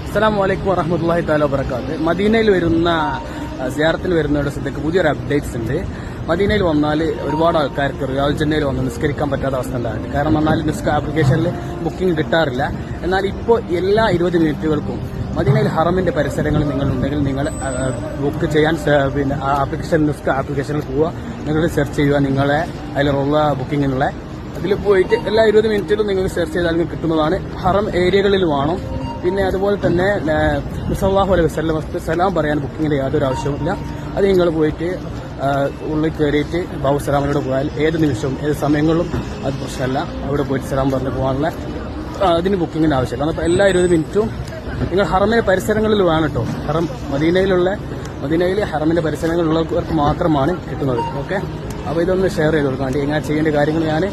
അസ്സലാമു അലൈക്കും വറഹ്മത്തുള്ളാഹി തആല വബറകാത്ത്. മദീനയിൽ വരുന്ന സിയാറത്തിന് വരുന്നവരുടെ ശ്രദ്ധയ്ക്ക് പുതിയൊരു അപ്ഡേറ്റ്സ് ഉണ്ട്. മദീനയിൽ വന്നാൽ ഒരുപാട് ആൾക്കാർക്ക് റിയാദ് ജന്നയിൽ വന്ന് നിസ്കരിക്കാൻ പറ്റാത്ത അവസ്ഥ ഉണ്ടാകുന്നുണ്ട്. കാരണം വന്നാൽ ആപ്ലിക്കേഷനിൽ ബുക്കിംഗ് കിട്ടാറില്ല. എന്നാൽ ഇപ്പോൾ എല്ലാ 20 മിനിറ്റുകൾക്കും മദീനയിൽ ഹറമിന്റെ പരിസരങ്ങളിൽ നിങ്ങളുണ്ടെങ്കിൽ നിങ്ങൾ ബുക്ക് ചെയ്യാൻ പിന്നെ ആപ്ലിക്കേഷനിൽ പോവുക, നിങ്ങൾ സെർച്ച് ചെയ്യുക, നിങ്ങളെ അതിലുള്ള ബുക്കിങ്ങിനുള്ള അതിൽ പോയിട്ട് എല്ലാ 20 മിനിറ്റിലും നിങ്ങൾക്ക് സെർച്ച് ചെയ്താൽ നിങ്ങൾക്ക് കിട്ടുന്നതാണ്. ഹറം ഏരിയകളിൽ വേണം. പിന്നെ അതുപോലെ തന്നെ സല്ലല്ലാഹു അലൈഹി വസല്ലം സലാം പറയാൻ ബുക്കിങ്ങിന്റെ യാതൊരു ആവശ്യവുമില്ല. അത് നിങ്ങൾ പോയിട്ട് ഉള്ളിൽ കയറിയിട്ട് ബാബു സലാമിനോട് പോയാൽ ഏത് നിമിഷവും ഏത് സമയങ്ങളിലും അത് പ്രശ്നമല്ല. അവിടെ പോയിട്ട് സലാം പറഞ്ഞ് പോകാനുള്ള അതിന് ബുക്കിങ്ങിന്റെ ആവശ്യമില്ല. അപ്പോൾ എല്ലാ 20 മിനിറ്റും നിങ്ങൾ ഹറമിന്റെ പരിസരങ്ങളിൽ വേണം കേട്ടോ. മദീനയിൽ ഹറമിന്റെ പരിസരങ്ങളിലുള്ളവർക്ക് മാത്രമാണ് കിട്ടുന്നത്. ഓക്കെ, അപ്പോൾ ഇതൊന്ന് ഷെയർ ചെയ്ത് കൊടുക്കാൻ വേണ്ടി എങ്ങനെ ചെയ്യേണ്ട കാര്യങ്ങൾ ഞാൻ